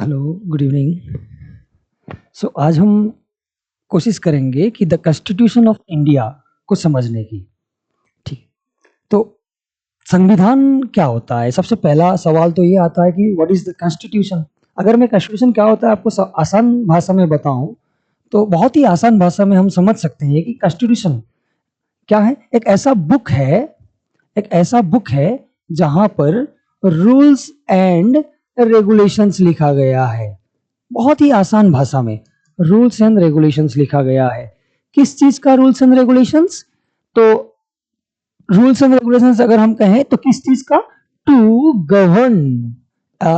Hello, good evening. आज हम कोशिश करेंगे कि द कॉन्स्टिट्यूशन ऑफ इंडिया को समझने की। ठीक। तो संविधान क्या होता है? सबसे पहला सवाल तो ये आता है कि व्हाट इज द कॉन्स्टिट्यूशन। अगर मैं कॉन्स्टिट्यूशन क्या होता है आपको आसान भाषा में बताऊं तो बहुत ही आसान भाषा में हम समझ सकते हैं कि कॉन्स्टिट्यूशन क्या है। एक ऐसा बुक है जहां पर रूल्स एंड रेगुलेशंस लिखा गया है। बहुत ही आसान भाषा में रूल्स एंड रेगुलेशंस लिखा गया है। किस चीज का रूल्स एंड रेगुलेशंस? तो रूल्स एंड रेगुलेशंस अगर हम कहें तो किस चीज का? To govern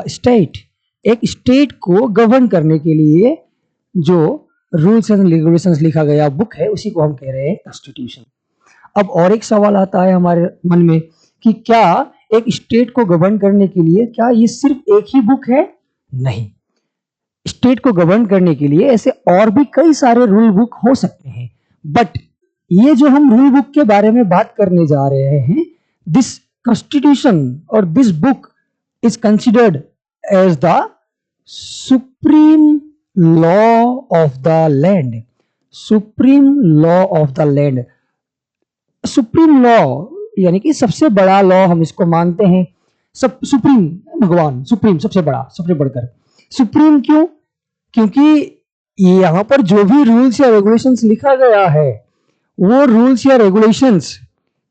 state. एक स्टेट को गवर्न करने के लिए जो रूल्स एंड रेगुलेशंस लिखा गया बुक है उसी को हम कह रहे हैं कॉन्स्टिट्यूशन। अब और एक सवाल आता है हमारे मन में कि क्या एक स्टेट को गवर्न करने के लिए क्या ये सिर्फ एक ही बुक है? नहीं। स्टेट को गवर्न करने के लिए ऐसे और भी कई सारे रूल बुक हो सकते हैं, बट ये जो हम रूल बुक के बारे में बात करने जा रहे हैं, दिस कॉन्स्टिट्यूशन और this book is considered as the supreme law of the land. Supreme law of the land. Supreme law यानी कि सबसे बड़ा लॉ हम इसको मानते हैं। सब सुप्रीम, भगवान सुप्रीम, सबसे बड़ा, सबसे बढ़कर। सुप्रीम क्यों? क्योंकि यहाँ पर जो भी रूल्स या रेगुलेशंस लिखा गया है वो रूल्स या रेगुलेशंस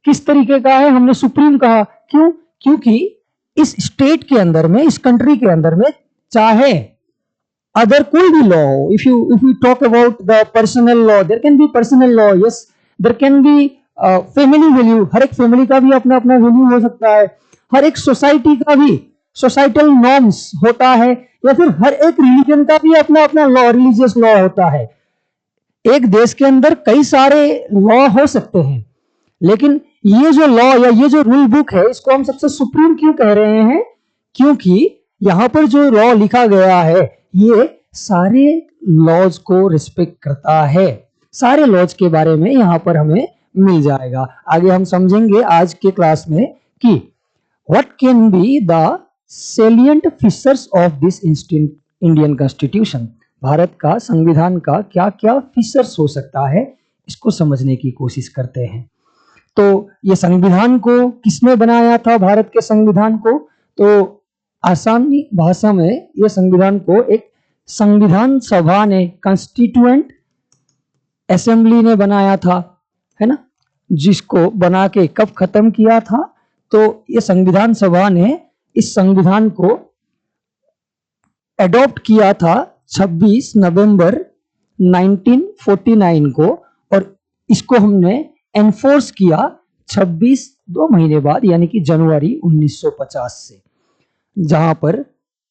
किस तरीके का है? हमने सुप्रीम कहा क्यों? क्योंकि इस स्टेट के अंदर में, इस कंट्री के अंदर में चाहे अदर कोई भी लॉ हो, if you talk about the personal law, there can be personal law, yes, there can be family value. हर एक फैमिली का भी अपना अपना वैल्यू हो सकता है। हर एक सोसाइटी का भी सोसाइटल नॉर्म्स होता है, या फिर हर एक रिलीजन का भी अपना अपना लॉ, रिलीजियस लॉ होता है। एक देश के अंदर कई सारे लॉ हो सकते हैं, लेकिन ये जो लॉ या ये जो रूल बुक है इसको हम सबसे सुप्रीम क्यों कह रहे हैं? क्योंकि यहां पर जो लॉ लिखा गया है ये सारे लॉज को रिस्पेक्ट करता है। सारे लॉज के बारे में यहां पर हमें मिल जाएगा। आगे हम समझेंगे आज के क्लास में कि what can be the salient features of this Indian constitution. Bharat का संविधान का क्या क्या फीचर्स हो सकता है, इसको समझने की कोशिश करते हैं। तो ये संविधान को किसने बनाया था? भारत के संविधान को तो आसानी भाषा में ये संविधान को एक संविधान सभा ने, कॉन्स्टिट्यूएंट असेंबली ने बनाया था, है ना। जिसको बना के कब खत्म किया था? तो ये संविधान सभा ने इस संविधान को एडॉप्ट किया था 26 नवंबर 1949 को, और इसको हमने एनफोर्स किया 2 महीने बाद, यानी कि जनवरी 1950 से, जहां पर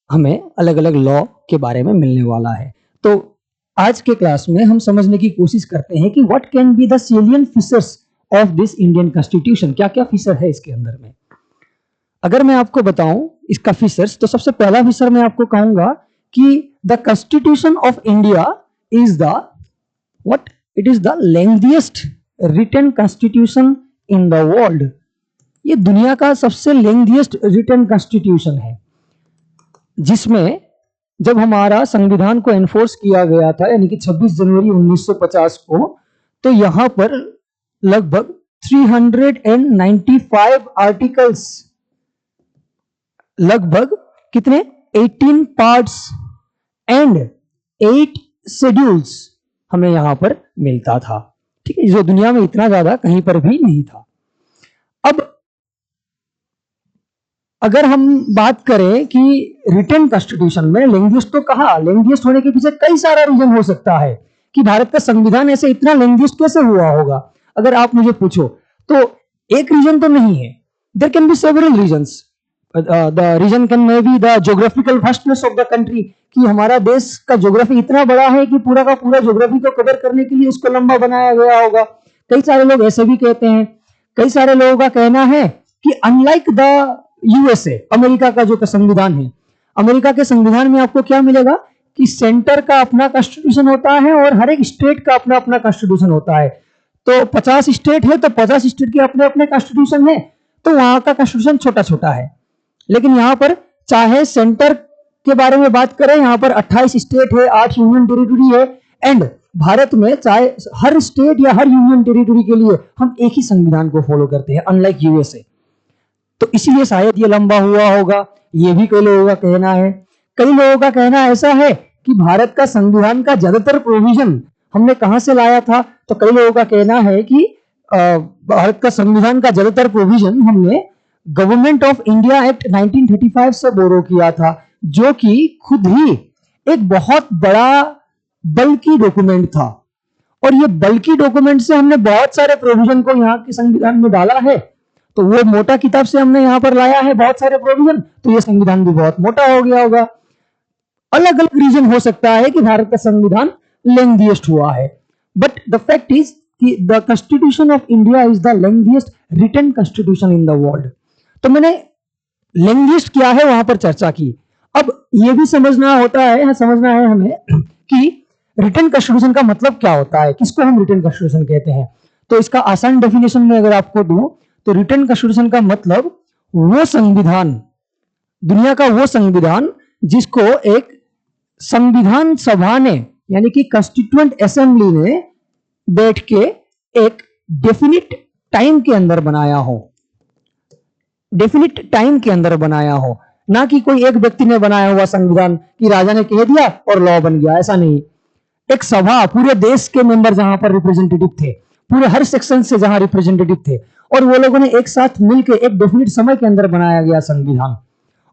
हमें अलग अलग लॉ के बारे में मिलने वाला है। तो आज के क्लास में हम समझने की कोशिश करते हैं कि what can be the salient features of this Indian constitution. क्या क्या फीचर है इसके अंदर में? अगर मैं आपको बताऊं इसका फीचर्स, तो सबसे पहला फीचर मैं आपको कहूंगा कि the constitution of India is the what? It is the lengthiest written constitution in the world. ये दुनिया का सबसे लेंथीएस्ट रिटन कॉन्स्टिट्यूशन है, जिसमें जब हमारा संविधान को एनफोर्स किया गया था, यानी कि 26 जनवरी 1950 को, तो यहां पर लगभग 395 आर्टिकल्स, लगभग कितने? 18 पार्ट्स एंड 8 शेड्यूल्स हमें यहां पर मिलता था। ठीक है, जो दुनिया में इतना ज्यादा कहीं पर भी नहीं था। अब अगर हम बात करें कि रिटन कॉन्स्टिट्यूशन में लेंथीएस्ट, तो कहा लेंथीएस्ट होने के पीछे कई सारा रीजन हो सकता है कि भारत का संविधान ऐसे इतना लेंथीएस्ट कैसे हुआ होगा। अगर आप मुझे पूछो तो एक रीजन तो नहीं है, there can be several reasons. The reason can may be the geographical vastness of the country, कि हमारा देश का ज्योग्राफी इतना बड़ा है कि पूरा का पूरा ज्योग्राफी को कवर करने के लिए उसको लंबा बनाया गया होगा। कई सारे लोग ऐसे भी कहते हैं। कई सारे लोगों का कहना है कि अनलाइक द यूएसए, अमेरिका का जो संविधान है, अमेरिका के संविधान में आपको क्या मिलेगा कि सेंटर का अपना कॉन्स्टिट्यूशन होता है और हर एक स्टेट का अपना अपना कॉन्स्टिट्यूशन होता है। तो 50 स्टेट है तो 50 स्टेट के अपने अपने कॉन्स्टिट्यूशन है, तो वहां का कॉन्स्टिट्यूशन छोटा छोटा है। लेकिन यहां पर चाहे सेंटर के बारे में बात करें, यहाँ पर 28 स्टेट है, 8 यूनियन टेरिटरी है, एंड भारत में चाहे हर स्टेट या हर यूनियन टेरिटरी के लिए हम एक ही संविधान को फॉलो करते हैं, अनलाइक यूएसए। तो इसीलिए शायद ये लंबा हुआ होगा, ये भी कई लोगों का कहना है। कई लोगों का कहना ऐसा है कि भारत का संविधान का ज्यादातर प्रोविजन हमने कहां से लाया था, तो कई लोगों का कहना है कि भारत का संविधान का ज्यादातर प्रोविजन हमने गवर्नमेंट ऑफ इंडिया एक्ट 1935 से बोरो किया था, जो कि खुद ही एक बहुत बड़ा बल्कि डॉक्यूमेंट था। और ये बल्कि डॉक्यूमेंट से हमने बहुत सारे प्रोविजन को यहाँ के संविधान में डाला है। तो वो मोटा किताब से हमने यहाँ पर लाया है बहुत सारे प्रोविजन, तो ये संविधान भी बहुत मोटा हो गया होगा। अलग अलग रीजन हो सकता है कि भारत का संविधान लेंथीएस्ट हुआ है, बट द फैक्ट इज कि the constitution of India is the lengthiest written constitution in the world. तो मैंने लेंथीएस्ट क्या है वहां पर चर्चा की। अब ये भी समझना है हमें कि रिटन कॉन्स्टिट्यूशन का मतलब क्या होता है, किसको हम रिटन कॉन्स्टिट्यूशन कहते हैं। तो इसका आसान डेफिनेशन में अगर आपको दूं तो रिटन कॉन्स्टिट्यूशन का मतलब वो संविधान, दुनिया का वो संविधान जिसको एक संविधान सभा ने यानी कि कॉन्स्टिट्यूएंट असेंबली ने बैठ के एक डेफिनिट टाइम के अंदर बनाया हो, डेफिनिट टाइम के अंदर बनाया हो, ना कि कोई एक व्यक्ति ने बनाया हुआ संविधान कि राजा ने कह दिया और लॉ बन गया, ऐसा नहीं। एक सभा, पूरे देश के मेंबर जहां पर रिप्रेजेंटेटिव थे, पूरे हर सेक्शन से जहां रिप्रेजेंटेटिव थे, और वो लोगों ने एक साथ मिलकर एक डेफिनिट समय के अंदर बनाया गया संविधान।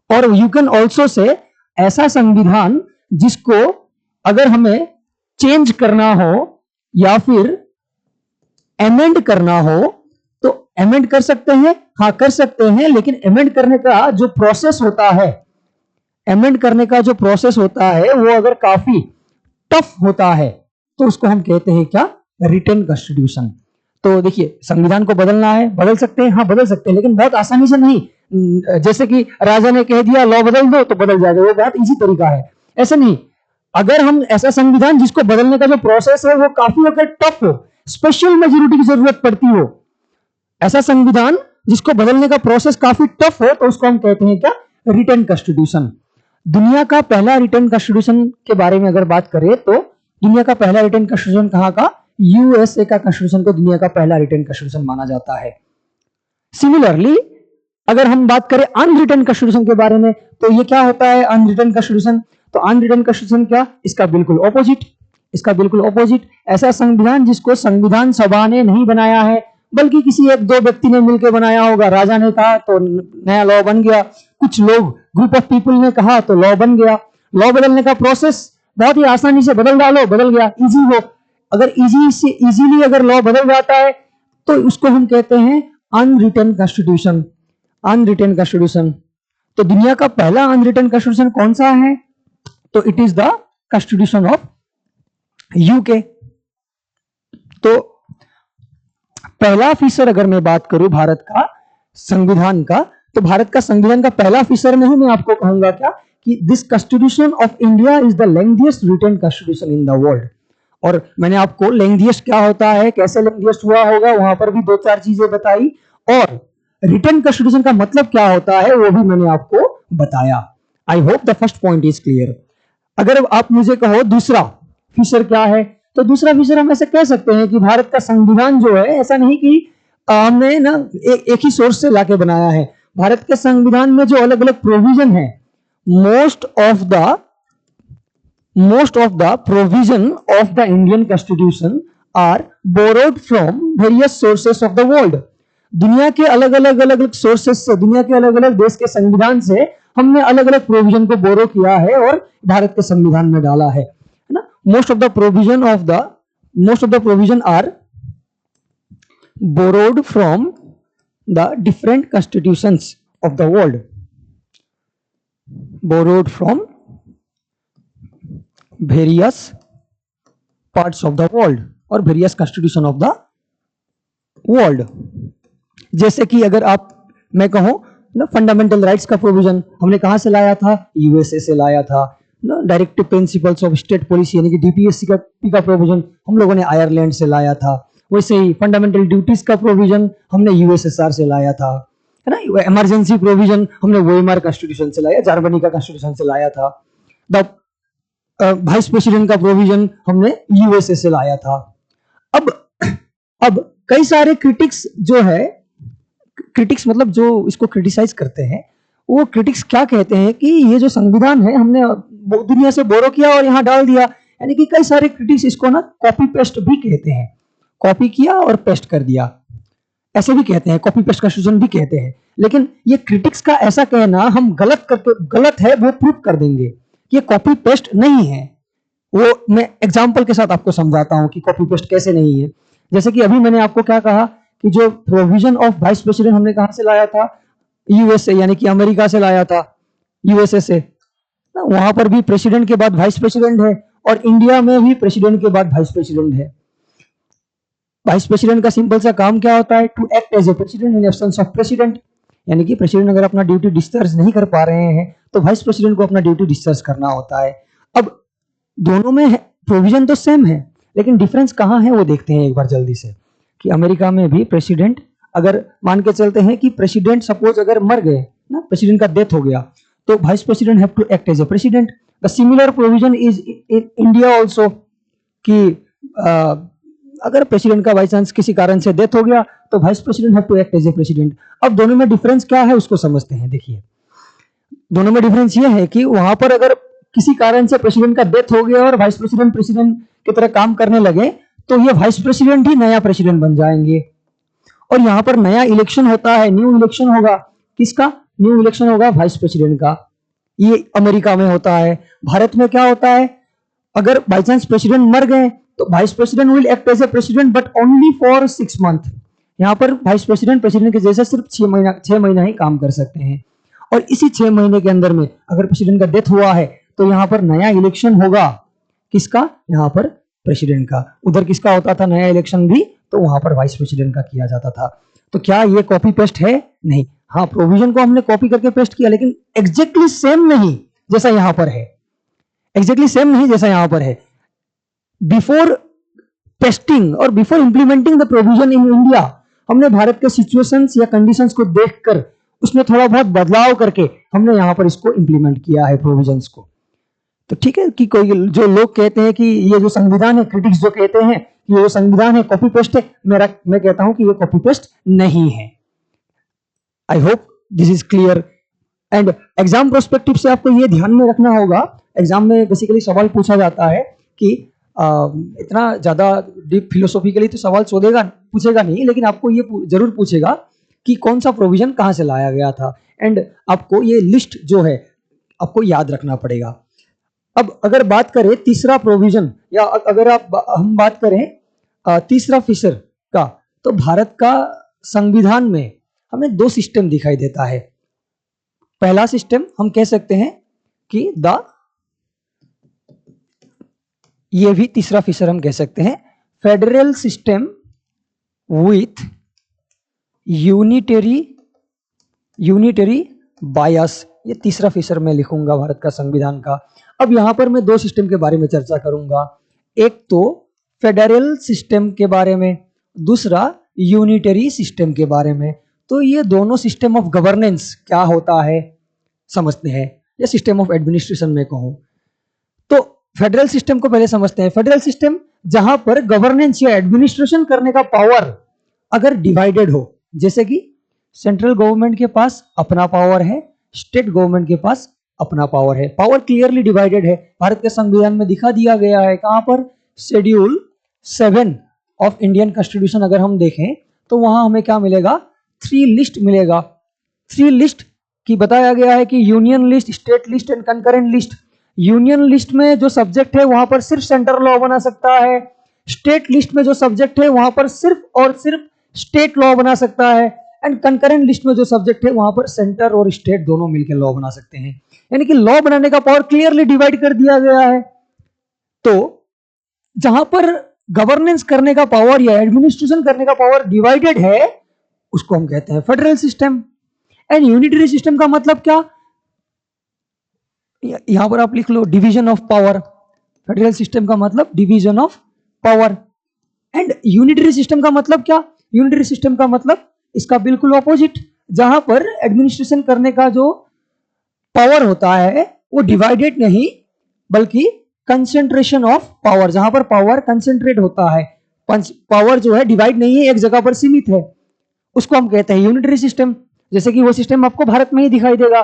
और यू कैन ऑल्सो से ऐसा संविधान जिसको अगर हमें चेंज करना हो या फिर एमेंड करना हो तो एमेंड कर सकते हैं, हाँ कर सकते हैं, लेकिन एमेंड करने का जो प्रोसेस होता है, एमेंड करने का जो प्रोसेस होता है वो अगर काफी टफ होता है तो उसको हम कहते हैं क्या, रिटन कॉन्स्टिट्यूशन। तो देखिए संविधान को बदलना है, बदल सकते हैं, हाँ बदल सकते हैं, लेकिन बहुत आसानी से नहीं। जैसे कि राजा ने कह दिया लॉ बदल दो तो बदल जाएगा, वो बहुत इजी तरीका है, ऐसा नहीं। अगर हम ऐसा संविधान जिसको बदलने का जो प्रोसेस है वो काफी अगर टफ हो, स्पेशल मेजोरिटी की जरूरत पड़ती हो, ऐसा संविधान जिसको बदलने का प्रोसेस काफी टफ हो, तो उसको हम कहते हैं क्या, रिटन कॉन्स्टिट्यूशन। दुनिया का पहला रिटन कॉन्स्टिट्यूशन के बारे में अगर बात करें तो दुनिया का पहला रिटन कॉन्स्टिट्यूशन कहां का, यूएसए का कॉन्स्टिट्यूशन को दुनिया का पहला रिटन कॉन्स्टिट्यूशन माना जाता है। सिमिलरली अगर हम बात करें अनरिटन कॉन्स्टिट्यूशन के बारे में, तो ये क्या होता है अनरिटन कॉन्स्टिट्यूशन। तो अनरिटन कॉन्स्टिट्यूशन क्या, इसका बिल्कुल ऑपोजिट, इसका बिल्कुल ऑपोजिट, ऐसा संविधान जिसको संविधान सभा ने नहीं बनाया है बल्कि किसी एक दो व्यक्ति ने मिलकर बनाया होगा। राजा ने कहा तो नया लॉ बन गया, कुछ लोग ग्रुप ऑफ पीपल ने कहा तो लॉ बन गया। लॉ बदलने का प्रोसेस बहुत ही आसानी से बदल डालो, बदल गया, इजी हो। अगर इजीली अगर लॉ बदल जाता है तो उसको हम कहते हैं अनरिटन कॉन्स्टिट्यूशन, अनरिटन कॉन्स्टिट्यूशन। तो दुनिया का पहला अनरिटन कॉन्स्टिट्यूशन कौन सा है, तो it is the constitution of UK. तो पहला फीचर अगर मैं बात करूं भारत का संविधान का, तो भारत का संविधान का पहला फीचर में ही मैं आपको कहूंगा क्या, कि this constitution of India is the lengthiest written constitution in the world. और मैंने आपको लेंथीएस्ट क्या होता है, कैसे लेंथीएस्ट हुआ होगा, वहां पर भी दो चार चीजें बताई, और रिटन कॉन्स्टिट्यूशन का मतलब क्या होता है वो भी मैंने आपको बताया। I hope the first point is clear. अगर आप मुझे कहो दूसरा फीचर क्या है, तो दूसरा फीचर हम ऐसे कह सकते हैं कि भारत का संविधान जो है, ऐसा नहीं कि हमने ना एक ही सोर्स से लाके बनाया है। भारत के संविधान में जो अलग अलग प्रोविजन है, most of the provision of the Indian constitution are borrowed from various sources of the world. दुनिया के अलग अलग सोर्सेस से, दुनिया के अलग अलग देश के संविधान से हमने अलग अलग प्रोविजन को बोरो किया है और भारत के संविधान में डाला है ना। most of the provision are borrowed from the different constitutions of the world, borrowed from various parts of the world और various constitution of the world। जैसे कि अगर मैं कहूं ना, फंडामेंटल राइट्स का प्रोविजन हमने कहां से लाया था, यूएसए से लाया था ना। Directive principles of state policy यानी कि डीपीएससी का प्रोविजन हम लोगों ने आयरलैंड से लाया था। वैसे ही फंडामेंटल ड्यूटीज का प्रोविजन हमने यूएसएसआर से लाया था, है ना। इमरजेंसी प्रोविजन हमने वेइमार कॉन्स्टिट्यूशन से लाया, जर्मनी का कॉन्स्टिट्यूशन से लाया था। द वाइस प्रेसिडेंट का प्रोविजन हमने यूएसए से लाया था। अब अब कई सारे क्रिटिक्स जो है, क्रिटिक्स मतलब जो इसको क्रिटिसाइज करते हैं, वो क्रिटिक्स क्या कहते हैं कि ये जो संविधान है हमने दुनिया से बोरो किया और यहाँ डाल दिया। यानी कि कई सारे क्रिटिक्स इसको ना कॉपी पेस्ट भी कहते हैं, कॉपी किया और पेस्ट कर दिया, ऐसे भी कहते हैं, कॉपी पेस्ट कॉन्स्टिट्यूशन भी कहते हैं। लेकिन ये क्रिटिक्स का ऐसा कहना हम गलत करके, गलत है वो प्रूव कर देंगे, ये कॉपी पेस्ट नहीं है। वो मैं एग्जांपल के साथ आपको समझाता हूं कि कॉपी पेस्ट कैसे नहीं है। जैसे कि अभी मैंने आपको क्या कहा कि जो प्रोविजन ऑफ वाइस प्रेसिडेंट हमने कहां से लाया था, यूएसए यानी कि अमेरिका से लाया था, यूएसए से। वहां पर भी प्रेसिडेंट के बाद वाइस प्रेसिडेंट है, और इंडिया में भी प्रेसिडेंट के बाद वाइस प्रेसिडेंट है। वाइस प्रेसिडेंट का सिंपल सा काम क्या होता है, to act as a president in absence of president. यानी कि प्रेसिडेंट अगर अपना ड्यूटी डिस्चार्ज नहीं कर पा रहे हैं तो वाइस प्रेसिडेंट को अपना ड्यूटी डिस्चार्ज करना होता है। अब दोनों में प्रोविजन तो सेम है, लेकिन डिफरेंस कहां है वो देखते हैं एक बार जल्दी से। कि अमेरिका में भी प्रेसिडेंट, अगर मान के चलते हैं कि प्रेसिडेंट सपोज अगर मर गए ना, प्रेसिडेंट का डेथ हो गया, तो vice president have to act as a president. The similar provision is in India also कि अगर प्रेसिडेंट का बाई चांस किसी कारण से डेथ हो गया तो vice president have to act as a president. अब दोनों में डिफरेंस क्या है उसको समझते हैं। देखिए दोनों में डिफरेंस ये है कि वहां पर अगर किसी कारण से प्रेसिडेंट का डेथ हो गया और वाइस प्रेसिडेंट प्रेसिडेंट की तरह काम करने लगे तो ये वाइस प्रेसिडेंट ही नया प्रेसिडेंट बन जाएंगे। और यहाँ पर नया इलेक्शन होता है, न्यू इलेक्शन होगा। किसका न्यू इलेक्शन होगा? वाइस प्रेसिडेंट का। ये अमेरिका में होता है। भारत में क्या होता है, अगर बाई चांस प्रेसिडेंट मर गए तो vice president will act as a president but only for 6 month. यहाँ पर वाइस प्रेसिडेंट प्रेसिडेंट के जैसे सिर्फ 6 महीना ही काम कर सकते हैं। और इसी 6 महीने के अंदर में अगर प्रेसिडेंट का डेथ हुआ है तो यहाँ पर नया इलेक्शन होगा। किसका? यहाँ पर प्रेसिडेंट का। उधर किसका होता था नया इलेक्शन भी? तो वहां पर वाइस प्रेसिडेंट का किया जाता था। तो क्या ये कॉपी पेस्ट है? नहीं। हाँ, प्रोविजन को हमने कॉपी करके पेस्ट किया, लेकिन एग्जैक्टली सेम नहीं जैसा यहां पर है। एग्जैक्टली सेम नहीं जैसा यहां पर है। बिफोर पेस्टिंग और before implementing the provision in India, हमने भारत के सिचुएशंस या कंडीशंस को देखकर उसमें थोड़ा बहुत बदलाव करके हमने यहां पर इसको इंप्लीमेंट किया है प्रोविजंस को। तो ठीक है कि कोई जो लोग कहते हैं कि ये जो संविधान है, क्रिटिक्स जो कहते हैं कि ये जो संविधान है कॉपी पेस्ट है, मैं कहता हूं कि ये कॉपी पेस्ट नहीं है। I hope this is clear. And exam prospective से आपको ये ध्यान में रखना होगा, एग्जाम में बेसिकली सवाल पूछा जाता है कि इतना ज्यादा डीप फिलोसॉफिकली तो सवाल पूछेगा नहीं, लेकिन आपको ये जरूर पूछेगा कि कौन सा प्रोविजन कहां से लाया गया था। एंड आपको ये लिस्ट जो है आपको याद रखना पड़ेगा। अब अगर बात करें तीसरा प्रोविजन, या अगर हम बात करें तीसरा फीचर का, तो भारत का संविधान में हमें 2 सिस्टम दिखाई देता है। पहला सिस्टम हम कह सकते हैं कि ये भी तीसरा फीचर हम कह सकते हैं, फेडरल सिस्टम विथ यूनिटरी बायस। ये तीसरा फीचर मैं लिखूंगा भारत का संविधान का। अब यहां पर मैं 2 सिस्टम के बारे में चर्चा करूंगा, एक तो फेडरल सिस्टम के बारे में, दूसरा यूनिटरी सिस्टम के बारे में। तो ये दोनों सिस्टम ऑफ गवर्नेंस क्या होता है समझते हैं, या सिस्टम ऑफ एडमिनिस्ट्रेशन में कहूं तो। फेडरल सिस्टम को पहले समझते हैं। फेडरल सिस्टम जहां पर गवर्नेंस या एडमिनिस्ट्रेशन करने का पावर अगर डिवाइडेड हो, जैसे कि सेंट्रल गवर्नमेंट के पास अपना पावर है, स्टेट गवर्नमेंट के पास अपना पावर है, पावर क्लियरली डिवाइडेड है। भारत के संविधान में दिखा दिया गया है, कहां पर? शेड्यूल 7 ऑफ इंडियन कॉन्स्टिट्यूशन अगर हम देखें तो वहां हमें क्या मिलेगा? 3 लिस्ट मिलेगा। 3 लिस्ट की बताया गया है कि union list, state list and concurrent list. Union list में जो सब्जेक्ट है वहां पर सिर्फ सेंट्रल लॉ बना सकता है। स्टेट लिस्ट में जो सब्जेक्ट है वहां पर सिर्फ और सिर्फ स्टेट लॉ बना सकता है। एंड कंकरेंट लिस्ट में जो सब्जेक्ट है वहां पर सेंटर और स्टेट दोनों मिलकर लॉ बना सकते हैं। यानी कि लॉ बनाने का पावर क्लियरली डिवाइड कर दिया गया है। तो जहां पर गवर्नेंस करने का पावर या एडमिनिस्ट्रेशन करने का पावर डिवाइडेड है उसको हम कहते हैं federal system. And unitary system का मतलब क्या? यहां पर आप लिख लो division of power. Federal system का मतलब division of power. And unitary system का मतलब क्या? यूनिटरी सिस्टम का मतलब इसका बिल्कुल ऑपोजिट, जहां पर एडमिनिस्ट्रेशन करने का जो पावर होता है वो डिवाइडेड नहीं बल्कि कंसेंट्रेशन ऑफ पावर, जहां पर पावर कंसेंट्रेट होता है, पावर जो है डिवाइड नहीं है, एक जगह पर सीमित है, उसको हम कहते हैं यूनिटरी सिस्टम। जैसे कि वो सिस्टम आपको भारत में ही दिखाई देगा।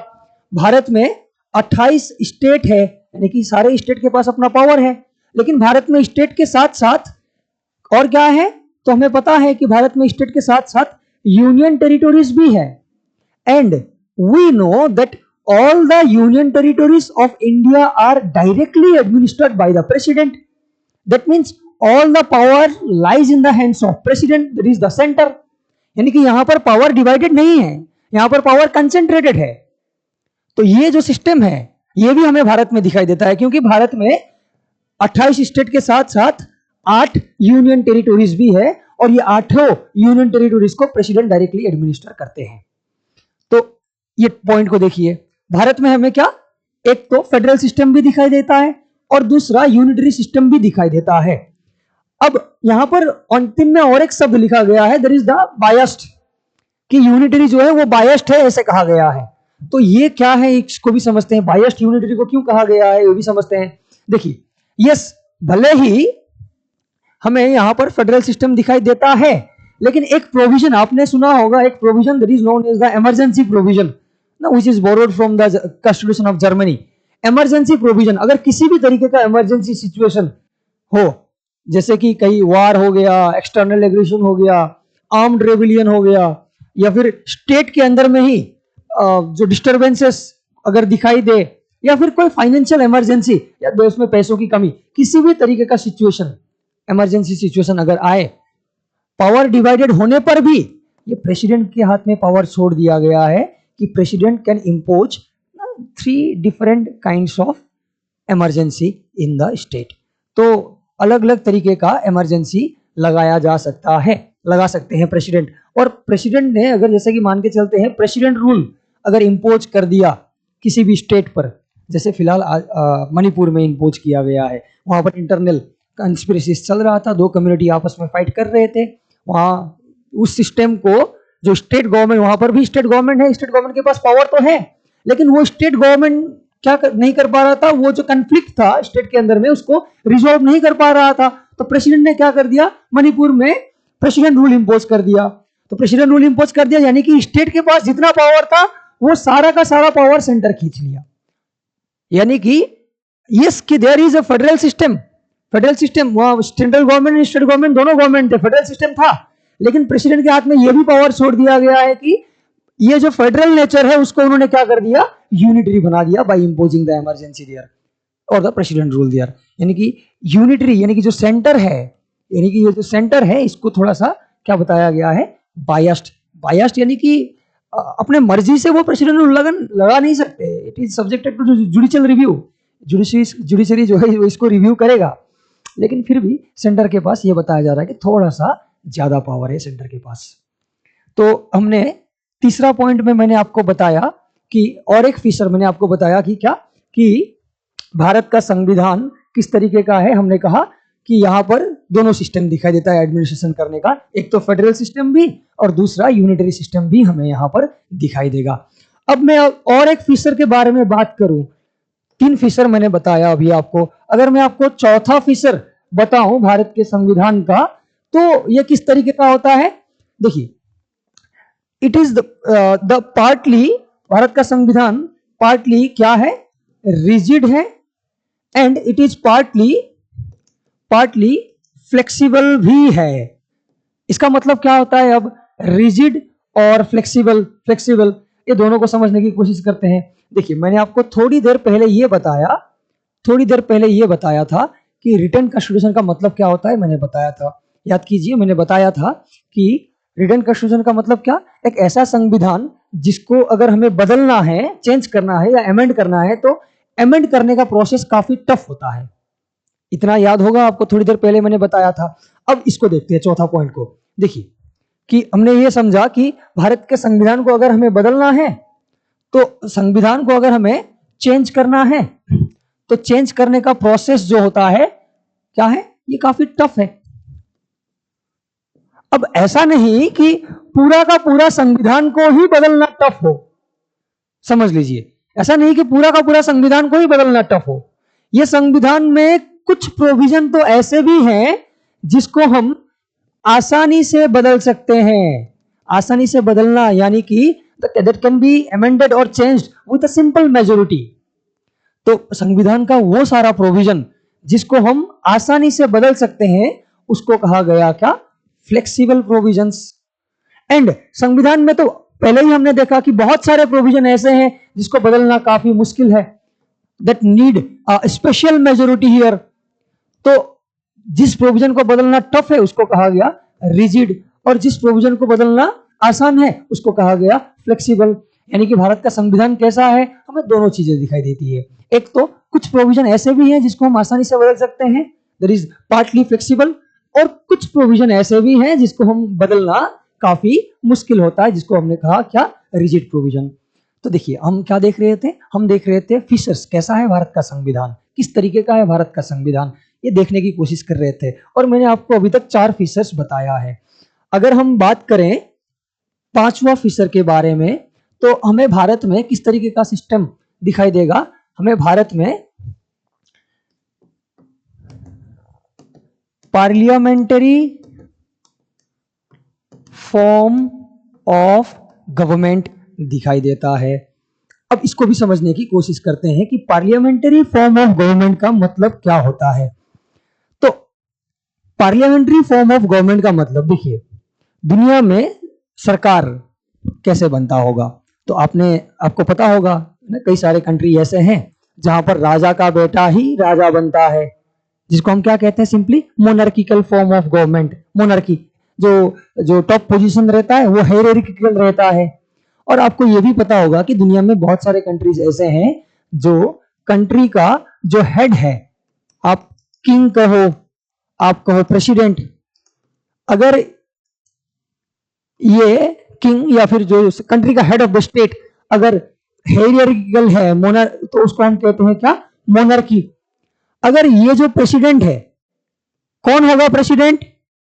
भारत में 28 स्टेट है, यानी कि सारे स्टेट के पास अपना पावर है, लेकिन भारत में स्टेट के साथ साथ और क्या है, तो हमें पता है कि भारत में स्टेट के साथ साथ यूनियन टेरिटोरीज भी है। And we know that all the union territories of India are directly administered by the president. That means all the power lies in the hands of president, that is the center. यानी कि यहां पर power divided नहीं है, यहां पर power concentrated है। तो ये जो सिस्टम है ये भी हमें भारत में दिखाई देता है, क्योंकि भारत में 28 स्टेट के साथ साथ 8 यूनियन टेरिटोरीज भी है, और ये 8 यूनियन टेरिटोरीज को प्रेसिडेंट डायरेक्टली एडमिनिस्टर करते हैं। तो ये पॉइंट को देखिए, भारत में हमें क्या, एक तो फेडरल सिस्टम भी दिखाई देता है और दूसरा यूनिटरी सिस्टम भी दिखाई देता है। अब यहां पर अंतिम में और एक शब्द लिखा गया है, दैट इज द बायस्ड, कि यूनिटरी जो है वो बायस्ड है, ऐसे कहा गया है। तो ये क्या है, इसको भी समझते हैं, बायस्ड यूनिटरी को क्यों कहा गया है ये भी समझते हैं। देखिए, यस, भले ही हमें यहां पर फेडरल सिस्टम दिखाई देता है, लेकिन एक प्रोविजन आपने सुना होगा, एक provision that is known as the emergency provision, which is borrowed from the Constitution of Germany। Emergency provision, अगर किसी भी तरीके का इमरजेंसी सिचुएशन हो, जैसे कि कहीं वार हो गया, एक्सटर्नल एग्रेशन हो गया, आर्म्ड रेबिलियन हो गया, या फिर स्टेट के अंदर में ही जो डिस्टर्बेंसेस अगर दिखाई दे, या फिर कोई फाइनेंशियल इमरजेंसी या देश में पैसों की कमी, किसी भी तरीके का सिचुएशन, इमरजेंसी सिचुएशन अगर आए, पावर डिवाइडेड होने पर भी ये प्रेसिडेंट के हाथ में पावर छोड़ दिया गया है कि president can impose 3 different kinds of emergency in the state. तो अलग अलग तरीके का इमरजेंसी लगाया जा सकता है, लगा सकते हैं प्रेसिडेंट। और प्रेसिडेंट ने अगर, जैसे कि मान के चलते हैं, प्रेसिडेंट रूल अगर इम्पोज कर दिया किसी भी स्टेट पर, जैसे फिलहाल मणिपुर में इम्पोज किया गया है, वहां पर इंटरनल कंस्पिरेसी चल रहा था, 2 कम्युनिटी आपस में फाइट कर रहे थे, वहां उस सिस्टम को जो स्टेट गवर्नमेंट, वहां पर भी स्टेट गवर्नमेंट है, स्टेट गवर्नमेंट के पास पावर तो है, लेकिन वो स्टेट गवर्नमेंट नहीं कर पा रहा था, वो जो कन्फ्लिक्ट था स्टेट के अंदर में उसको रिजॉल्व नहीं कर पा रहा था। तो प्रेसिडेंट ने क्या कर दिया, मणिपुर में प्रेसिडेंट रूल इंपोज कर दिया। तो प्रेसिडेंट रूल इंपोज कर दिया यानी कि स्टेट के पास जितना पावर था वो सारा का सारा पावर सेंटर खींच लिया। यानी कि यस कि there is a federal system, वहां सेंट्रल गवर्नमेंट स्टेट गवर्नमेंट दोनों गवर्नमेंट थे, फेडरल सिस्टम था, लेकिन प्रेसिडेंट के हाथ में यह भी पावर छोड़ दिया गया है कि ये जो फेडरल नेचर है उसको उन्होंने क्या कर दिया, यूनिटरी बना दिया by imposing the emergency there और द प्रेसिडेंट रूल देयर। यानी कि यूनिटरी यानी कि जो सेंटर है, यानी कि ये जो सेंटर है इसको थोड़ा सा क्या बताया गया है, बायस्ड। बायस्ड यानी कि अपने मर्जी से वो प्रेसिडेंट रूल लगा नहीं सकते, it is subjected to judicial review, judiciary जो है इसको रिव्यू करेगा, लेकिन फिर भी सेंटर के पास ये बताया जा रहा है कि थोड़ा सा ज्यादा पावर है सेंटर के पास। तो हमने तीसरा पॉइंट में मैंने आपको बताया कि, और एक फीचर मैंने आपको बताया कि क्या, कि भारत का संविधान किस तरीके का है। हमने कहा कि यहाँ पर दोनों सिस्टम दिखाई देता है एडमिनिस्ट्रेशन करने का, एक तो फेडरल सिस्टम भी और दूसरा यूनिटरी सिस्टम भी हमें यहाँ पर दिखाई देगा। अब मैं और एक फीचर के बारे में बात करूं, 3 फीचर मैंने बताया अभी आपको, अगर मैं आपको चौथा फीचर बताऊं भारत के संविधान का, तो यह किस तरीके का होता है। देखिए, it is the partly, Bharat का संविधान पार्टली क्या है, रिजिड है, and it is partly flexible भी है। इसका मतलब क्या होता है, अब रिजिड और फ्लेक्सिबल ये दोनों को समझने की कोशिश करते हैं। देखिए, मैंने आपको थोड़ी देर पहले ये बताया था कि रिटन कॉन्स्टिट्यूशन का मतलब क्या होता है, मैंने बताया था, याद कीजिए, मैंने बताया था कि रिटन कॉन्स्टिट्यूशन का मतलब क्या, एक ऐसा संविधान जिसको अगर हमें बदलना है, चेंज करना है या अमेंड करना है, तो अमेंड करने का प्रोसेस काफी टफ होता है। इतना याद होगा आपको, थोड़ी देर पहले मैंने बताया था। अब इसको देखते हैं, चौथा पॉइंट को देखिए कि हमने ये समझा कि भारत के संविधान को अगर हमें बदलना है, तो संविधान को अगर हमें चेंज करना है, तो चेंज करने का प्रोसेस जो होता है क्या है, ये काफी टफ है। अब ऐसा नहीं कि पूरा का पूरा संविधान को ही बदलना टफ हो, समझ लीजिए, ऐसा नहीं कि पूरा का पूरा संविधान को ही बदलना टफ हो। ये संविधान में कुछ प्रोविजन तो ऐसे भी हैं जिसको हम आसानी से बदल सकते हैं। आसानी से बदलना यानी कि that can be amended or changed with a simple majority। तो संविधान का वो सारा प्रोविजन जिसको हम आसानी से बदल सकते हैं उसको कहा गया क्या? Flexible provisions. एंड संविधान में तो पहले ही हमने देखा कि बहुत सारे प्रोविजन ऐसे हैं जिसको बदलना काफी मुश्किल है, that need a special majority here. तो जिस प्रोविजन को बदलना टफ है उसको कहा गया रिजिड, और जिस प्रोविजन को बदलना आसान है उसको कहा गया फ्लेक्सिबल। यानी कि भारत का संविधान कैसा है, हमें दोनों चीजें दिखाई देती है। एक तो कुछ प्रोविजन ऐसे भी हैं जिसको हम आसानी से बदल सकते हैं, दैट इज पार्टली फ्लेक्सिबल, और कुछ प्रोविजन ऐसे भी हैं जिसको हम बदलना काफी मुश्किल होता है, जिसको हमने कहा क्या? Rigid provision. तो देखिए हम क्या देख रहे थे, हम देख रहे थे फीचर्स, कैसा है भारत का संविधान, किस तरीके का है भारत का संविधान, ये देखने की कोशिश कर रहे थे। और मैंने आपको अभी तक 4 फीचर्स बताया है। अगर हम बात करें 5वां फीचर के बारे में, तो हमें भारत में किस तरीके का सिस्टम दिखाई देगा? हमें भारत में पार्लियामेंट्री फॉर्म ऑफ गवर्नमेंट दिखाई देता है। अब इसको भी समझने की कोशिश करते हैं कि पार्लियामेंट्री फॉर्म ऑफ गवर्नमेंट का मतलब क्या होता है। तो पार्लियामेंट्री फॉर्म ऑफ गवर्नमेंट का मतलब, देखिए दुनिया में सरकार कैसे बनता होगा, तो आपको पता होगा ना, कई सारे कंट्री ऐसे हैं जहां पर राजा का बेटा ही राजा बनता है, जिसको हम क्या कहते हैं? Simply monarchical form of government. Monarchy जो टॉप पोजीशन रहता है वो हायरार्किकल रहता है। और आपको ये भी पता होगा कि दुनिया में बहुत सारे कंट्रीज ऐसे हैं जो कंट्री का जो हेड है, आप किंग कहो, आप कहो प्रेसिडेंट, अगर ये किंग या फिर जो कंट्री का हेड ऑफ द स्टेट अगर हायरार्किकल है, तो उसको हम कहते हैं क्या? मोनार्की। अगर ये जो प्रेसिडेंट है, कौन होगा प्रेसिडेंट?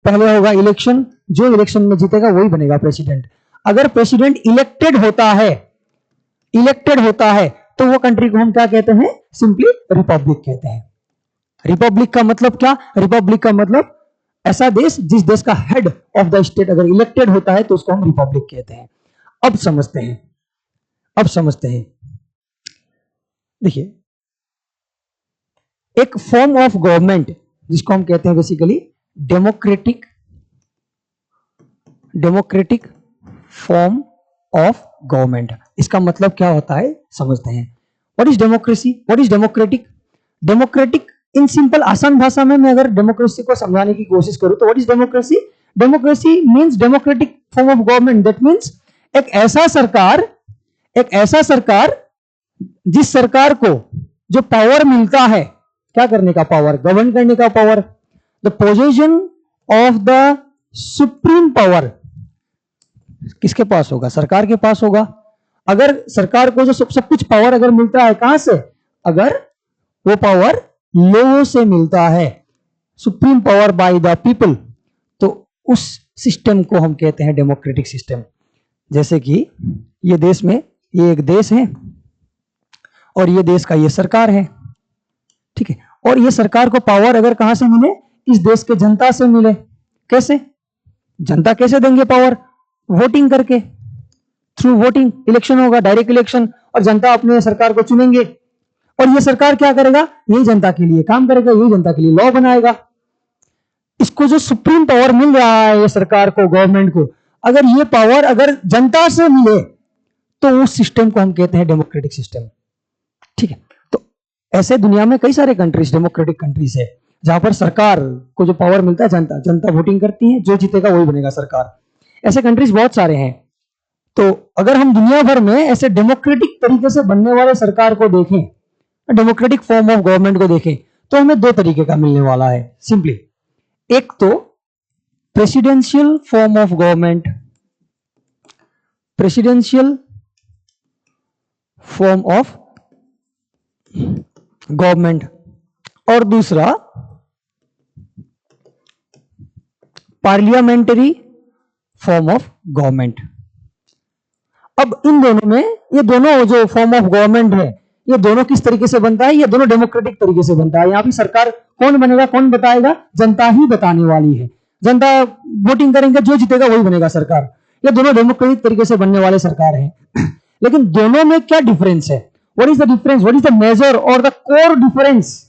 पहले होगा इलेक्शन, जो इलेक्शन में जीतेगा वही बनेगा प्रेसिडेंट। अगर प्रेसिडेंट इलेक्टेड होता है तो वो कंट्री को हम क्या कहते हैं? सिंपली रिपब्लिक कहते हैं। रिपब्लिक का मतलब क्या? रिपब्लिक का मतलब ऐसा देश जिस देश का हेड ऑफ द स्टेट अगर इलेक्टेड होता है तो उसको हम रिपब्लिक कहते हैं। अब समझते हैं, देखिए एक फॉर्म ऑफ गवर्नमेंट जिसको हम कहते हैं basically democratic form of government. इसका मतलब क्या होता है समझते हैं। What is democracy? What is democratic? Democratic in simple आसान भाषा में मैं अगर डेमोक्रेसी को समझाने की कोशिश करूं तो what is democracy? Democracy means democratic form of government. That means एक ऐसा सरकार जिस सरकार को जो पावर मिलता है, क्या करने का पावर? गवर्न करने का power. The position of the supreme power किसके पास होगा? सरकार के पास होगा। अगर सरकार को जो सब कुछ पावर अगर मिलता है, कहां से? अगर वो पावर लोगों से मिलता है, supreme power by the people, तो उस सिस्टम को हम कहते हैं डेमोक्रेटिक सिस्टम। जैसे कि ये एक देश है और ये देश का ये सरकार है, ठीक है, और ये सरकार को पावर अगर कहां से मिले? इस देश के जनता से मिले। कैसे? जनता कैसे देंगे पावर? वोटिंग करके, थ्रू वोटिंग। इलेक्शन होगा, डायरेक्ट इलेक्शन, और जनता अपने सरकार को चुनेंगे, और ये सरकार क्या करेगा? यही जनता के लिए काम करेगा, यही जनता के लिए लॉ बनाएगा। इसको जो सुप्रीम पावर मिल रहा है ये सरकार को, गवर्नमेंट को, अगर ये पावर अगर जनता से मिले तो उस सिस्टम को हम कहते हैं डेमोक्रेटिक सिस्टम, ठीक है। तो ऐसे दुनिया में कई सारे कंट्रीज, डेमोक्रेटिक कंट्रीज है, जहां पर सरकार को जो पावर मिलता है, जनता वोटिंग करती है, जो जीतेगा वही बनेगा सरकार। ऐसे कंट्रीज बहुत सारे हैं। तो अगर हम दुनिया भर में ऐसे डेमोक्रेटिक तरीके से बनने वाले सरकार को देखें, डेमोक्रेटिक फॉर्म ऑफ गवर्नमेंट को देखें, तो हमें 2 तरीके का मिलने वाला है सिंपली। एक तो presidential form of government, presidential form of government, और दूसरा पार्लियामेंट्री फॉर्म ऑफ गवर्नमेंट। अब इन दोनों में, ये दोनों जो फॉर्म ऑफ गवर्नमेंट है, ये दोनों किस तरीके से बनता है? ये दोनों डेमोक्रेटिक तरीके से बनता है। यहाँ पे सरकार कौन बनेगा, कौन बताएगा? जनता ही बताने वाली है। जनता वोटिंग करेंगे, जो जीतेगा वही बनेगा सरकार। ये दोनों डेमोक्रेटिक तरीके से बनने वाले सरकार हैं। लेकिन दोनों में क्या डिफरेंस है? What is the difference? What is the major और the core difference?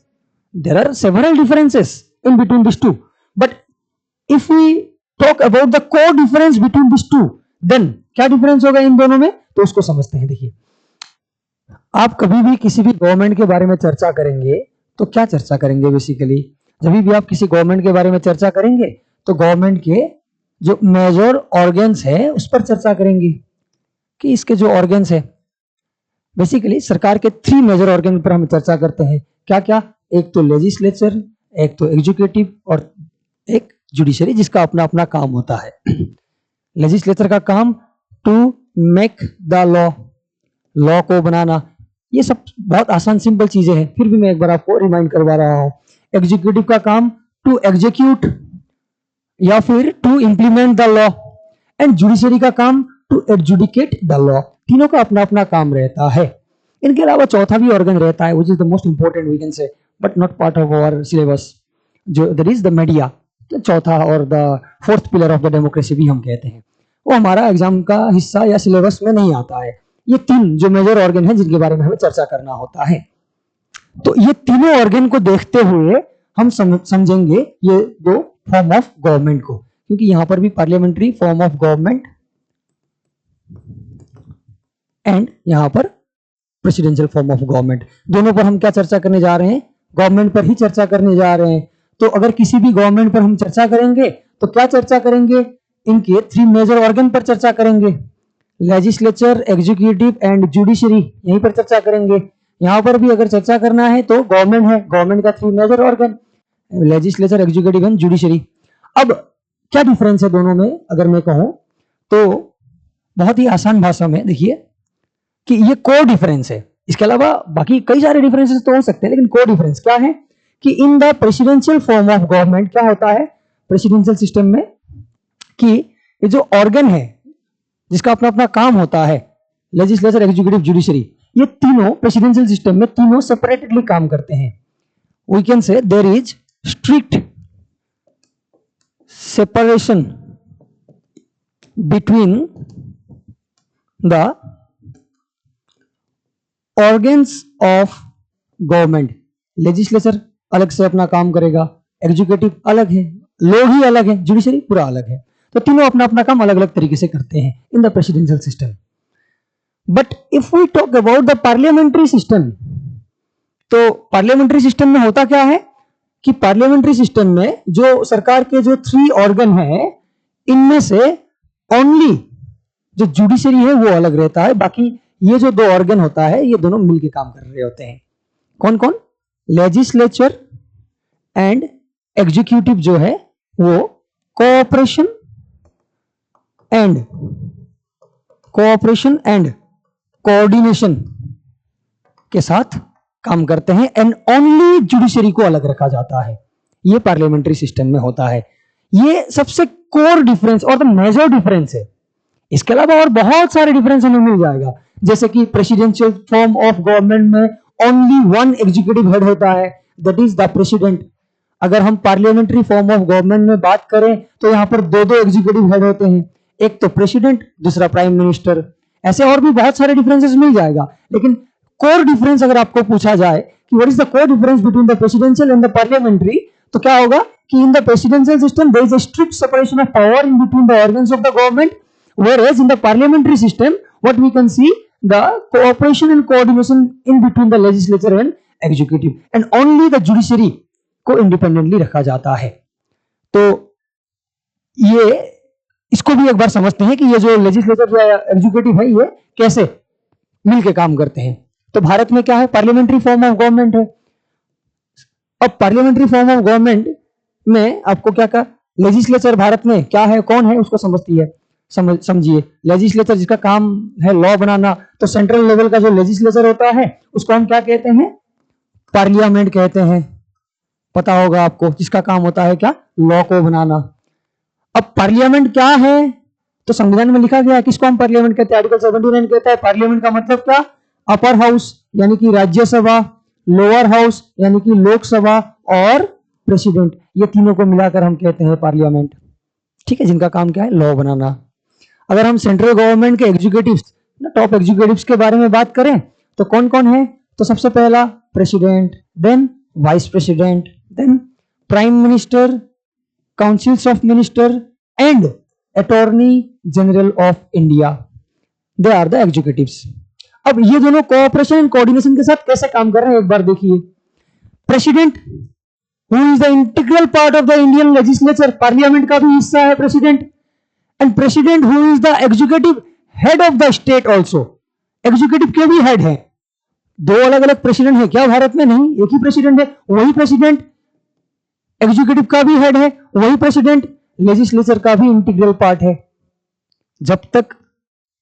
There are several differences in between this two, but if we talk about the core difference between this two, then क्या difference होगा इन दोनों में, तो उसको समझते हैं। देखिए, आप कभी भी किसी भी गवर्नमेंट के बारे में चर्चा करेंगे तो क्या चर्चा करेंगे? बेसिकली जब भी आप किसी गवर्नमेंट के बारे में चर्चा करेंगे तो गवर्नमेंट के जो मेजर ऑर्गन्स है उस पर चर्चा करेंगे कि इसके जो ऑर्गन्स है, बेसिकली सरकार के 3 मेजर ऑर्गन पर हम चर्चा करते हैं। क्या क्या? एक तो लेजिस्लेचर, एक तो एग्जीक्यूटिव और एक जुडिशरी, जिसका अपना अपना काम होता है। लेजिस्लेचर का काम to make the law, law को बनाना। ये सब बहुत आसान सिंपल चीजें हैं, फिर भी मैं एक बार आपको रिमाइंड करवा रहा हूं। एग्जीक्यूटिव का काम टू एग्जीक्यूट या फिर to implement the law, and judiciary का काम टू एडजुडिकेट द लॉ। तीनों का अपना अपना काम रहता है। इनके अलावा चौथा भी ऑर्गन रहता है, which is the most important we can say, but not part of our syllabus, जो दैट इज द मीडिया। चौथा और the 4th pillar of the democracy भी हम कहते हैं, वो हमारा एग्जाम का हिस्सा या सिलेबस में नहीं आता है। ये 3 जो मेजर ऑर्गन है जिनके बारे में हमें चर्चा करना होता है। तो ये तीनों ऑर्गन को देखते हुए हम समझेंगे ये 2 फॉर्म ऑफ गवर्नमेंट को, क्योंकि यहां पर भी parliamentary form of government and यहां पर प्रेसिडेंशियल फॉर्म ऑफ गवर्नमेंट, दोनों पर हम क्या चर्चा करने जा रहे हैं? गवर्नमेंट पर ही चर्चा करने जा रहे हैं। तो अगर किसी भी गवर्नमेंट पर हम चर्चा करेंगे तो क्या चर्चा करेंगे? इनके 3 मेजर ऑर्गन पर चर्चा करेंगे, लेजिस्लेचर, एग्जीक्यूटिव एंड जुडिशरी, यहीं पर चर्चा करेंगे। यहां पर भी अगर चर्चा करना है तो गवर्नमेंट है, गवर्नमेंट का 3 major organ, legislature, executive and judiciary. अब क्या डिफरेंस है दोनों में अगर मैं कहूं तो बहुत ही आसान भाषा में देखिए कि ये कोर डिफरेंस है। इसके अलावा बाकी कई सारे डिफरेंसेस तो हो सकते हैं, लेकिन कोर डिफरेंस क्या है कि in the presidential form of government क्या होता है प्रेसिडेंशियल सिस्टम में, कि ये जो ऑर्गन है जिसका अपना अपना काम होता है, लेजिस्लेचर, एग्जीक्यूटिव, जुडिशरी, ये तीनों प्रेसिडेंशियल सिस्टम में तीनों सेपरेटली काम करते हैं। We can say there is strict separation between the organs of government. Legislature अलग से अपना काम करेगा, एग्जीक्यूटिव अलग है, लोग ही अलग है, जुडिशरी पूरा अलग है। तो तीनों अपना अपना काम अलग अलग तरीके से करते हैं in the presidential system. But if we talk about the parliamentary system, तो पार्लियामेंट्री सिस्टम में होता क्या है कि पार्लियामेंट्री सिस्टम में जो सरकार के जो 3 ऑर्गन है, इनमें से ओनली जो जुडिशरी है वो अलग रहता है, बाकी ये जो 2 ऑर्गन होता है ये दोनों मिलके काम कर रहे होते हैं। कौन कौन? लेजिस्लेचर एंड एग्जीक्यूटिव जो है वो कोऑपरेशन एंड कोऑर्डिनेशन के साथ काम करते हैं, एंड ओनली जुडिशरी को अलग रखा जाता है। ये पार्लियामेंट्री सिस्टम में होता है। ये सबसे कोर डिफरेंस और द मेजर डिफरेंस है। इसके अलावा और बहुत सारे डिफरेंस हमें मिल जाएगा, जैसे कि प्रेसिडेंशियल फॉर्म ऑफ गवर्नमेंट में ओनली 1 एग्जीक्यूटिव हेड होता है, दैट इज द प्रेसिडेंट। अगर हम पार्लियामेंट्री फॉर्म ऑफ गवर्नमेंट में बात करें तो यहां पर 2 एग्जीक्यूटिव हेड होते हैं, एक तो प्रेसिडेंट, दूसरा प्राइम मिनिस्टर। ऐसे और भी बहुत सारे डिफरेंसेस मिल जाएगा, लेकिन कोर डिफरेंस अगर आपको पूछा जाए कि what is the core difference between the presidential and the parliamentary, तो क्या होगा कि in the presidential system there is a strict separation of power in between the organs of the government, whereas in the parliamentary system what we can see the cooperation and coordination in between the legislature and executive, and only the judiciary को independently रखा जाता है। तो ये इसको भी एक बार समझते हैं कि ये जो लेजिस्लेचर या एग्जीक्यूटिव है ये कैसे मिलके काम करते हैं। तो भारत में क्या है? पार्लियामेंट्री फॉर्म ऑफ गवर्नमेंट है। अब पार्लियामेंट्री फॉर्म ऑफ गवर्नमेंट में आपको क्या कहा? लेजिस्लेचर भारत में क्या है, कौन है, उसको समझती है। समझिए, लेजिस्लेचर जिसका काम है लॉ बनाना, तो सेंट्रल लेवल का जो लेजिस्लेचर होता है उसको हम क्या कहते हैं? पार्लियामेंट कहते हैं। पता होगा आपको, जिसका काम होता है क्या? लॉ को बनाना। अब पार्लियामेंट क्या है? तो संविधान में लिखा गया है किसको हम पार्लियामेंट कहते हैं, आर्टिकल 79 कहता है पार्लियामेंट का मतलब क्या, अपर हाउस यानी कि राज्यसभा, लोअर हाउस यानी कि लोकसभा और प्रेसिडेंट, ये तीनों को मिलाकर हम कहते हैं पार्लियामेंट। ठीक है, जिनका काम क्या है, लॉ बनाना। अगर हम सेंट्रल गवर्नमेंट के एग्जीक्यूटिव्स, टॉप एग्जीक्यूटिव्स के बारे में बात करें तो कौन कौन है, तो सबसे पहला president, then vice president, then prime minister, councils of minister and attorney general of India, they are the executives. अब ये दोनों कोऑपरेशन एंड कोऑर्डिनेशन के साथ कैसे काम कर रहे हैं एक बार देखिए। President who is the integral part of the Indian legislature, parliament का भी हिस्सा है president, and president who is the executive head of the state also, executive के भी हेड है। दो अलग अलग प्रेसिडेंट है क्या भारत में, नहीं, एक ही प्रेसिडेंट है, वही प्रेसिडेंट एग्जीक्यूटिव का भी हेड है, वही प्रेसिडेंट लेजिस्लेचर का भी इंटीग्रल पार्ट है। जब तक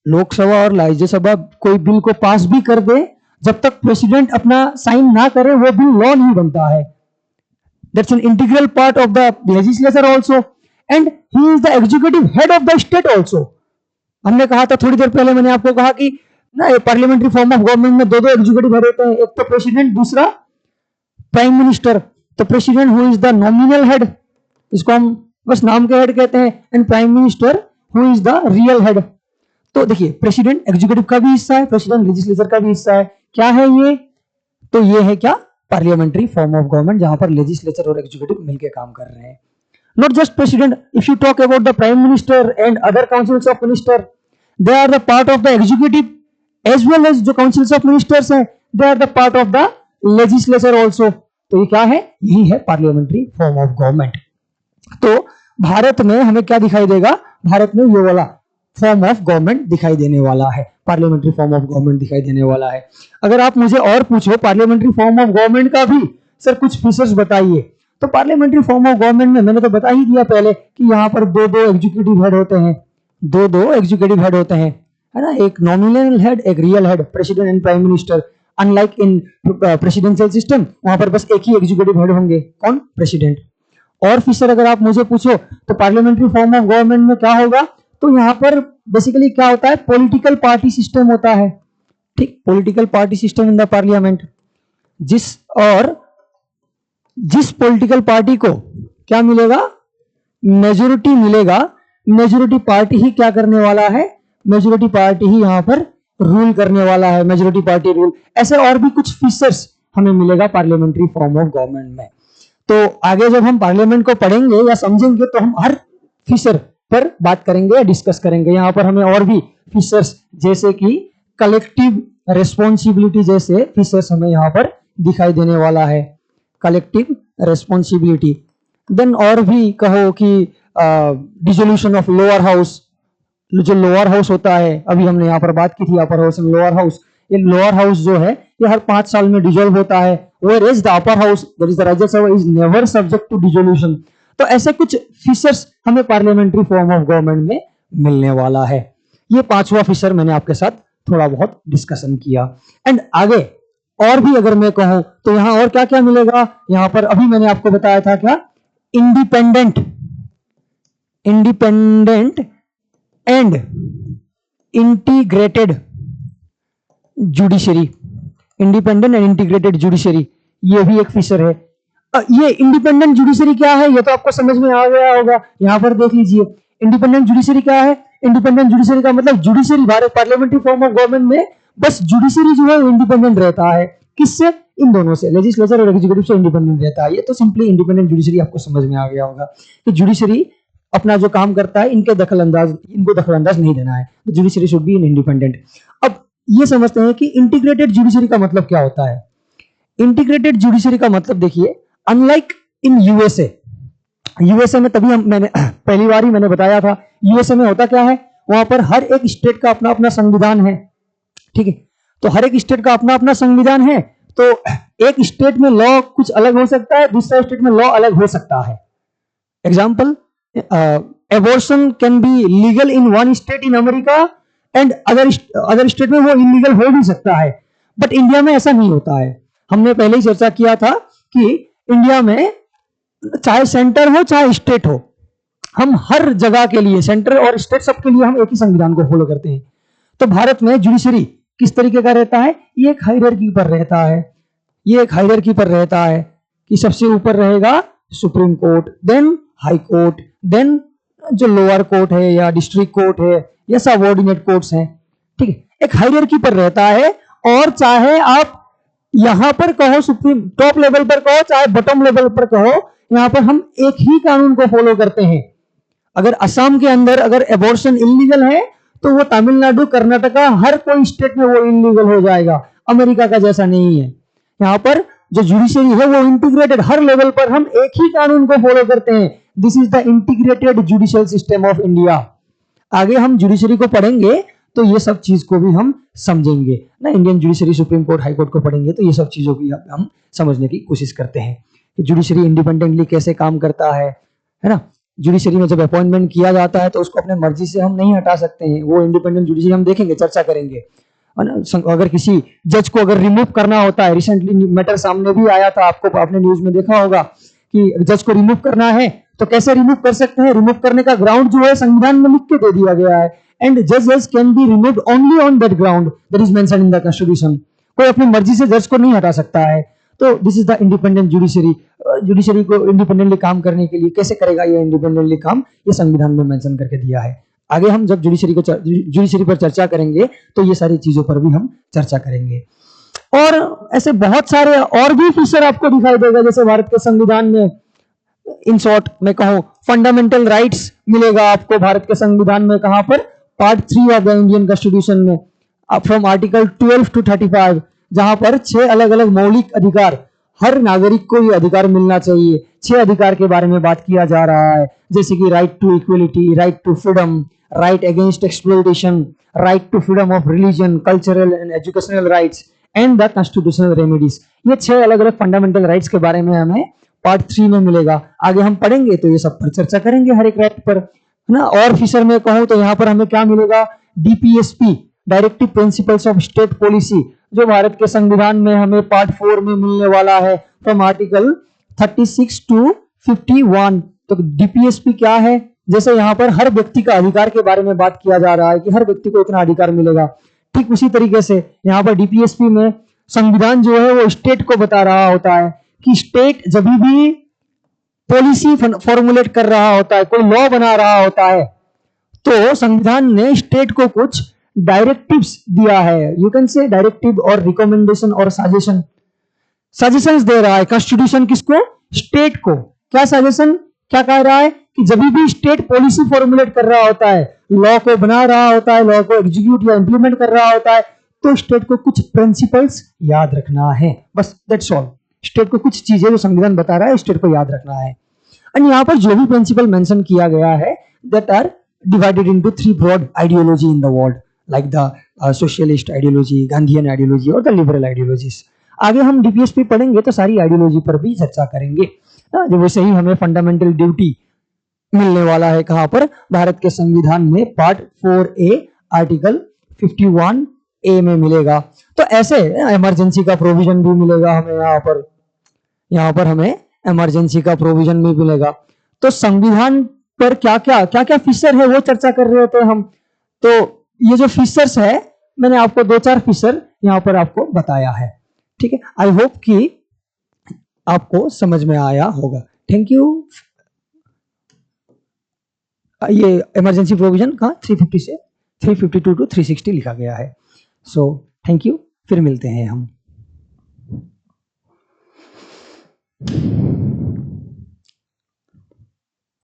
लोकसभा और राज्यसभा कोई बिल को पास भी कर दे, जब तक प्रेसिडेंट अपना साइन ना करे वो बिल लॉ नहीं बनता है। That's an integral part of the legislature also and he is the executive head of the state also. हमने कहा था थोड़ी देर पहले, मैंने आपको कहा कि ना पार्लियामेंट्री फॉर्म ऑफ गवर्नमेंट में दो दो एग्जीक्यूटिव हेड होते हैं, एक तो प्रेसिडेंट, दूसरा प्राइम मिनिस्टर। तो president who is the nominal head, इसको हम बस नाम के हेड कहते हैं, and prime minister who is the real head. तो देखिए प्रेसिडेंट एग्जीक्यूटिव का भी हिस्सा है, प्रेसिडेंट लेजिस्लेचर का भी हिस्सा है। क्या है ये, तो ये है क्या, पार्लियामेंट्री फॉर्म ऑफ गवर्नमेंट, जहां पर लेजिस्लेचर और एग्जीक्यूटिव मिलकर काम कर रहे हैं। Not just president, if you talk about the prime minister and other councils of minister, they are the part of the executive as well as जो councils of ministers हैं, they are the part of the legislature also. तो ये क्या है, यही है parliamentary form of government. तो भारत में हमें क्या दिखाई देगा, भारत में ये वाला फॉर्म ऑफ गवर्नमेंट दिखाई देने वाला है, पार्लियामेंट्री फॉर्म ऑफ गवर्नमेंट दिखाई देने वाला है। अगर आप मुझे और पूछो पार्लियामेंट्री फॉर्म ऑफ गवर्नमेंट का भी सर कुछ फीचर्स बताइए, तो पार्लियामेंट्री फॉर्म ऑफ गवर्नमेंट में मैंने तो बता ही दिया पहले कि यहाँ पर दो दो एग्जीक्यूटिव हेड होते हैं, दो दो एग्जीक्यूटिव हेड होते हैं, है ना, एक नॉमिनल हेड, एक real head, president and prime minister. Unlike in presidential system, वहां पर बस एक ही एग्जीक्यूटिव हेड होंगे, कौन, प्रेसिडेंट। और फीचर अगर आप मुझे पूछो तो पार्लियामेंट्री फॉर्म ऑफ गवर्नमेंट में क्या होगा, तो यहाँ पर बेसिकली क्या होता है, पॉलिटिकल पार्टी सिस्टम होता है। ठीक, political party system in the parliament, जिस पॉलिटिकल पार्टी को क्या मिलेगा, मेजोरिटी मिलेगा, मेजोरिटी पार्टी ही क्या करने वाला है, मेजोरिटी पार्टी ही यहाँ पर रूल करने वाला है, मेजोरिटी पार्टी रूल। ऐसे और भी कुछ फीचर्स हमें मिलेगा पार्लियामेंट्री फॉर्म ऑफ गवर्नमेंट में। तो आगे जब हम पार्लियामेंट को पढ़ेंगे या समझेंगे तो हम हर फीचर पर बात करेंगे या डिस्कस करेंगे। यहाँ पर हमें और भी फीचर्स जैसे कि कलेक्टिव रेस्पॉन्सिबिलिटी जैसे फीचर्स हमें यहाँ पर दिखाई देने वाला है, कलेक्टिव रेस्पॉन्सिबिलिटी। देन और भी कहो कि डिसोल्यूशन ऑफ लोअर हाउस, जो लोअर हाउस होता है, अभी हमने यहाँ पर बात की थी upper house and lower house, ये लोअर हाउस जो है ये हर 5 साल में डिसॉल्व होता है, whereas the upper house that is the Rajya Sabha is never subject to dissolution। तो ऐसे कुछ फीचर्स हमें पार्लियामेंट्री फॉर्म ऑफ गवर्नमेंट में मिलने वाला है। ये 5वां फीचर मैंने आपके साथ थोड़ा बहुत डिस्कशन किया। एंड आगे और भी अगर मैं कहूं तो यहाँ और क्या क्या मिलेगा, यहाँ पर अभी मैंने आपको बताया था क्या, independent and integrated judiciary, independent and integrated judiciary, ये भी एक फीचर है। ये इंडिपेंडेंट जुडिशरी क्या है, ये तो आपको समझ में आ गया होगा। यहाँ पर देख लीजिए इंडिपेंडेंट जुडिशरी क्या है। इंडिपेंडेंट जुडिशरी का मतलब judiciary Bharat parliamentary form of government में बस जुडिशरी जो है वो इंडिपेंडेंट रहता है, किससे, इन दोनों से, लेजिस्लेचर और एग्जीक्यूटिव से इंडिपेंडेंट रहता है। ये तो सिंपली इंडिपेंडेंट जुडिशरी आपको समझ में आ गया होगा कि जुडिशरी अपना जो काम करता है इनको दखल अंदाज नहीं देना है, तो जुडिशरी शुड बी इंडिपेंडेंट। अब ये समझते हैं कि इंटीग्रेटेड जुडिशरी का मतलब क्या होता है। इंटीग्रेटेड जुडिशरी का मतलब देखिए, अनलाइक इन यूएसए में तभी मैंने पहली बार ही मैंने बताया था, यूएसए में होता क्या है, वहां पर हर एक स्टेट का अपना अपना संविधान है। ठीक है, तो हर एक स्टेट का अपना अपना संविधान है, तो एक स्टेट में लॉ कुछ अलग हो सकता है, दूसरा स्टेट में लॉ अलग हो सकता है। Example, abortion can be legal in one state in America and other state में वो इलीगल हो भी सकता है, बट इंडिया में ऐसा नहीं होता है। हमने पहले ही चर्चा किया था कि इंडिया में चाहे सेंटर हो चाहे स्टेट हो, हम हर जगह के लिए, सेंटर और स्टेट सबके लिए हम एक ही संविधान को फॉलो करते हैं। तो भारत में जुडिशरी किस तरीके का रहता है? ये एक हायरार्की पर रहता है। ये एक हायरार्की पर रहता है कि सबसे ऊपर रहेगा supreme court, then high court, then जो लोअर कोर्ट है या डिस्ट्रिक्ट कोर्ट है या सबऑर्डिनेट कोर्ट्स हैं। ठीक है, एक हायरार्की पर रहता है। और चाहे आप यहां पर कहो सुप्रीम टॉप लेवल पर कहो, चाहे बॉटम लेवल पर कहो, यहां पर हम एक ही कानून को फॉलो करते हैं। अगर असम के अंदर अगर एबॉर्शन इलीगल है तो वो तमिलनाडु, कर्नाटका, हर कोई स्टेट में वो इलीगल हो जाएगा। अमेरिका का जैसा नहीं है। यहाँ पर जो जुडिशरी है वो इंटीग्रेटेड, हर लेवल पर हम एक ही कानून को फॉलो करते हैं। This is the integrated judicial system of India. आगे हम जुडिशरी को पढ़ेंगे तो ये सब चीज को भी हम समझेंगे ना। Indian judiciary, supreme court, high court को पढ़ेंगे तो ये सब चीजों की हम समझने की कोशिश करते हैं कि जुडिशरी इंडिपेंडेंटली कैसे काम करता है ना। जुडिशरी में जब अपॉइंटमेंट किया जाता है तो उसको अपने मर्जी से हम नहीं हटा सकते हैं। वो इंडिपेंडेंट जुडिशरी हम देखेंगे, चर्चा करेंगे। अगर किसी जज को अगर रिमूव करना होता है, रिसेंटली मैटर सामने भी आया था, आपको आपने न्यूज में देखा होगा कि जज को रिमूव करना है तो कैसे रिमूव कर सकते हैं। रिमूव करने का ग्राउंड जो है संविधान में लिख के दे दिया गया है, एंड जजेस can be removed only on that ground that is mentioned in the constitution. कोई अपनी मर्जी से जज को नहीं हटा सकता है। तो this is the independent judiciary. Judiciary को इंडिपेंडेंटली काम करने के लिए कैसे करेगा ये इंडिपेंडेंटली काम, ये संविधान में मेंशन करके दिया है। आगे हम जब जुडिशरी पर चर्चा करेंगे तो ये सारी चीजों पर भी हम चर्चा करेंगे। और ऐसे बहुत सारे और भी फीचर आपको दिखाई देगा, जैसे भारत के संविधान में इन शॉर्ट मैं कहूं फंडामेंटल राइट्स मिलेगा आपको भारत के संविधान में। कहां पर? Part 3 of the Indian constitution में, फ्रॉम आर्टिकल 12 to 35, जहां पर 6 अलग अलग मौलिक अधिकार, हर नागरिक को ये अधिकार मिलना चाहिए। 6 अधिकार के बारे में बात किया जा रहा है, जैसे कि right to equality, right to freedom, right against exploitation, right to freedom of religion, cultural and educational rights and the constitutional remedies. ये 6 अलग अलग फंडामेंटल राइट्स के बारे में हमें पार्ट 3 में मिलेगा। आगे हम पढ़ेंगे तो ये सब पर चर्चा करेंगे हर एक राइट पर, है ना। और फीचर में कहूं तो यहाँ पर हमें क्या मिलेगा? DPSP, directive principles of state policy, जो भारत के संविधान में हमें पार्ट 4 में मिलने वाला है, फ्रॉम आर्टिकल 36 to 51। तो डीपीएसपी क्या है? जैसे यहाँ पर हर व्यक्ति का अधिकार के बारे में बात किया जा रहा है कि हर व्यक्ति को इतना अधिकार मिलेगा, ठीक उसी तरीके से यहाँ पर डीपीएसपी में संविधान जो है वो स्टेट को बता रहा होता है कि स्टेट जब भी पॉलिसी फॉर्मुलेट कर रहा होता है, कोई लॉ बना रहा होता है, तो संविधान ने स्टेट को कुछ डायरेक्टिव्स दिया है। यू कैन से डायरेक्टिव और रिकमेंडेशन और सजेशंस दे रहा है कॉन्स्टिट्यूशन किसको? स्टेट को। क्या सजेशन, क्या कह रहा है कि जब भी स्टेट पॉलिसी फॉर्मुलेट कर रहा होता है, लॉ को बना रहा होता है, लॉ को एग्जीक्यूट या इंप्लीमेंट कर रहा होता है, तो स्टेट को कुछ प्रिंसिपल्स याद रखना है, बस दैट्स ऑल। स्टेट को कुछ चीजें जो संविधान बता रहा है स्टेट को याद रखना है। एंड यहाँ पर जो भी प्रिंसिपल मेंशन किया गया है that are divided into 3 broad ideology in the world, like the socialist ideology, Gandhian ideology और द लिबरल आइडियोलॉजीज। आगे हम डीपीएसपी पढ़ेंगे तो सारी आइडियोलॉजी पर भी चर्चा करेंगे। जो वैसे ही हमें फंडामेंटल ड्यूटी मिलने वाला है कहां पर? भारत के संविधान में पार्ट 4A आर्टिकल 51A में मिलेगा। तो ऐसे इमरजेंसी का प्रोविजन भी मिलेगा हमें यहाँ पर हमें इमरजेंसी का प्रोविजन भी मिलेगा। तो संविधान पर क्या क्या फीचर है वो चर्चा कर रहे थे हम। तो ये जो फीचर्स है मैंने आपको 2-4 फीचर यहाँ पर आपको बताया है, ठीक है। आई होप कि आपको समझ में आया होगा। Thank you. ये इमरजेंसी प्रोविजन कहाँ 350 से 352 to 360 लिखा गया है। सो थैंक यू, फिर मिलते हैं हम।